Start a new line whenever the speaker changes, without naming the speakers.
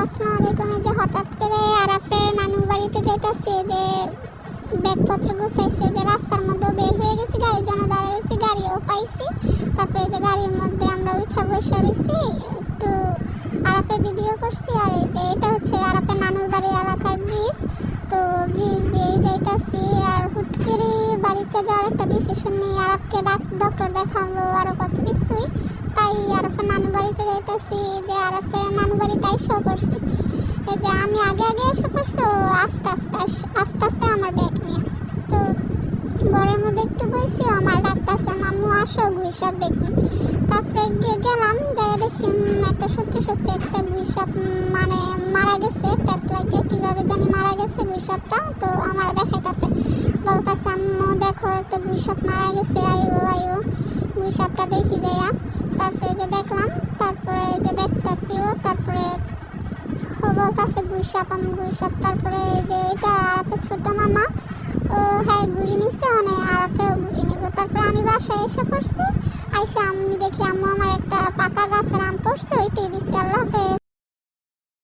আসসালামু আলাইকুম। এই যে হঠাৎ করে আরাফের নানুর বাড়িতে যাইতাছি, যে ব্যাগপত্র গুছাইছে, যে রাস্তার মধ্যে বের হয়ে গেছি, গাড়ির জন্য দাঁড়াইছি, গাড়িও পাইছি। তারপরে এই যে গাড়ির মধ্যে আমরা উঠা বসে রয়েছি, একটু আরাফের ভিডিও করছি। আর এই যে এটা হচ্ছে আরাফের নানুর বাড়ি এলাকার ব্রিজ। তো ব্রিজ দিয়ে যাইতাছি, আর হুট করে বাড়িতে যাওয়ার একটা ডিসিশন নিয়ে আরাফকে ডক্টর দেখাবো, আরও কত কিছুই। তাই আরাফের নানু বাড়িতে যাইতেছি, যে আরাফের নানু বাড়িতে এসেও পড়ছি। এই যে আমি আগে এসে পড়ছি, ও আস্তে আস্তে আমার ব্যাগ নিয়ে। তো ঘরের মধ্যে একটু বইছি, আমার ডাকতেছে মাম্মু আসো গুইসাপ দেখুন। তারপরে গেলাম, যাই দেখি একটা সত্যি একটা গুইসাপ মানে মারা গেছে, প্যাঁচ লাগে কীভাবে জানি মারা গেছে গুইসাপটা। তো আমার দেখাইতেছে, বলতেছে আম্মু দেখো একটা গুইসাপ মারা গেছে, আয়ো গুইসাপটা দেখি যাইয়া। তারপরে যে দেখলাম, তারপরে যে দেখতেছি ও, তারপরে ও বলতেছে গুইসাপ, আমি গুইসাপ। তারপরে যে এটা আরাফের ছোট মামা, ও হ্যাঁ ঘুরি নিচ্ছে, মানে আরাফেও ঘুরি নিব। তারপরে আমি বাসায় এসে পড়ছি, আইসা আমি দেখি আম্মু আমার একটা পাকা গাছের আম পড়ছে, ওই